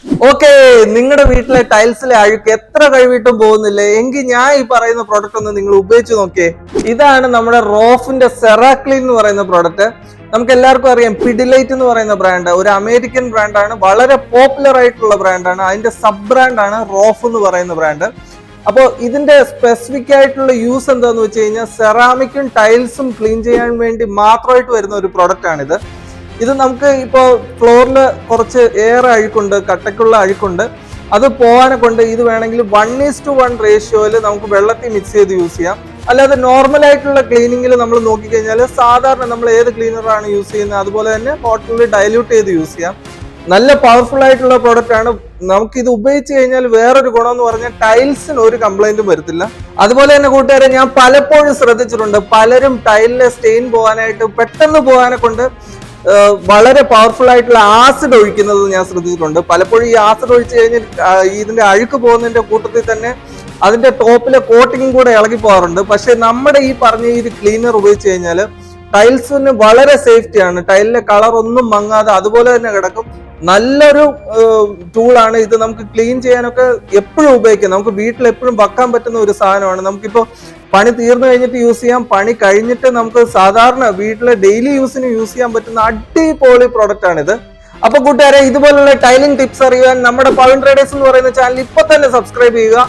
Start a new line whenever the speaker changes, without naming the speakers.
Okay, നിങ്ങളുടെ വീട്ടിലെ ടൈൽസിലെ അഴുക്ക് എത്ര കഴിവിട്ടും പോകുന്നില്ലേ എങ്കിൽ ഞാൻ ഈ പറയുന്ന പ്രോഡക്റ്റ് ഒന്ന് നിങ്ങൾ ഉപയോഗിച്ച് നോക്കിയേ. ഇതാണ് നമ്മുടെ റോഫിന്റെ സെറാക്ലീൻ എന്ന് പറയുന്ന പ്രോഡക്റ്റ്. നമുക്ക് എല്ലാവർക്കും അറിയാം പിഡിലൈറ്റ് എന്ന് പറയുന്ന ബ്രാൻഡ് ഒരു അമേരിക്കൻ ബ്രാൻഡാണ്, വളരെ പോപ്പുലർ ആയിട്ടുള്ള ബ്രാൻഡാണ്. അതിന്റെ സബ് ബ്രാൻഡാണ് റോഫ് എന്ന് പറയുന്ന ബ്രാൻഡ്. അപ്പോൾ ഇതിന്റെ സ്പെസിഫിക് ആയിട്ടുള്ള യൂസ് എന്താന്ന് വെച്ച് കഴിഞ്ഞാൽ സെറാമിക്കും ടൈൽസും ക്ലീൻ ചെയ്യാൻ വേണ്ടി മാത്രമായിട്ട് വരുന്ന ഒരു പ്രോഡക്റ്റ് ആണിത്. ഇത് നമുക്ക് ഇപ്പോൾ ഫ്ലോറിൽ കുറച്ച് ഏറെ അഴുക്കുണ്ട്, കട്ടയ്ക്കുള്ള അഴുക്കുണ്ട്, അത് പോകാനെ കൊണ്ട് ഇത് വേണമെങ്കിൽ 1:1 റേഷ്യോയിൽ നമുക്ക് വെള്ളത്തിൽ മിക്സ് ചെയ്ത് യൂസ് ചെയ്യാം. അല്ലാതെ നോർമൽ ആയിട്ടുള്ള ക്ലീനിങ്ങിൽ നമ്മൾ നോക്കിക്കഴിഞ്ഞാൽ സാധാരണ നമ്മൾ ഏത് ക്ലീനറാണ് യൂസ് ചെയ്യുന്നത് അതുപോലെ തന്നെ ബോട്ടിലിൽ ഡൈല്യൂട്ട് ചെയ്ത് യൂസ് ചെയ്യാം. നല്ല പവർഫുൾ ആയിട്ടുള്ള പ്രോഡക്റ്റ് ആണ്. നമുക്ക് ഇത് ഉപയോഗിച്ച് കഴിഞ്ഞാൽ വേറൊരു ഗുണം എന്ന് പറഞ്ഞാൽ ടൈൽസിന് ഒരു കംപ്ലൈന്റും വരത്തില്ല. അതുപോലെ തന്നെ കൂട്ടുകാരെ, ഞാൻ പലപ്പോഴും ശ്രദ്ധിച്ചിട്ടുണ്ട് പലരും ടൈലിലെ സ്റ്റെയിൻ പോകാനായിട്ട് പെട്ടെന്ന് പോകാനെ കൊണ്ട് വളരെ പവർഫുൾ ആയിട്ടുള്ള ആസിഡ് ഒഴിക്കുന്നത് ഞാൻ ശ്രദ്ധിച്ചിട്ടുണ്ട്. പലപ്പോഴും ഈ ആസിഡ് ഒഴിച്ച് കഴിഞ്ഞാൽ ഇതിന്റെ അഴുക്ക് പോകുന്നതിന്റെ കൂട്ടത്തിൽ തന്നെ അതിന്റെ ടോപ്പിലെ കോട്ടിങ്ങും കൂടെ ഇളകി പോകാറുണ്ട്. പക്ഷെ നമ്മുടെ ഈ പറഞ്ഞ ഈ ക്ലീനർ ഉപയോഗിച്ച് കഴിഞ്ഞാൽ ടൈൽസിന് വളരെ സേഫ്റ്റിയാണ്. ടൈലിലെ കളർ ഒന്നും മങ്ങാതെ അതുപോലെ തന്നെ കിടക്കും. നല്ലൊരു ടൂളാണ് ഇത്. നമുക്ക് ക്ലീൻ ചെയ്യാനൊക്കെ എപ്പോഴും ഉപയോഗിക്കാം. നമുക്ക് വീട്ടിൽ എപ്പോഴും വെക്കാൻ പറ്റുന്ന ഒരു സാധനമാണ്. നമുക്കിപ്പോൾ പണി തീർന്നു കഴിഞ്ഞിട്ട് യൂസ് ചെയ്യാം, പണി കഴിഞ്ഞിട്ട് നമുക്ക് സാധാരണ വീട്ടിലെ ഡെയിലി യൂസിന് യൂസ് ചെയ്യാൻ പറ്റുന്ന അടിപൊളി പ്രോഡക്റ്റ് ആണിത്. അപ്പൊ കൂട്ടുകാരെ, ഇതുപോലുള്ള ടൈലിംഗ് ടിപ്സ് അറിയാൻ നമ്മുടെ പവൻ ട്രേഡേഴ്സ് എന്ന് പറയുന്ന ചാനൽ ഇപ്പൊ തന്നെ സബ്സ്ക്രൈബ് ചെയ്യുക.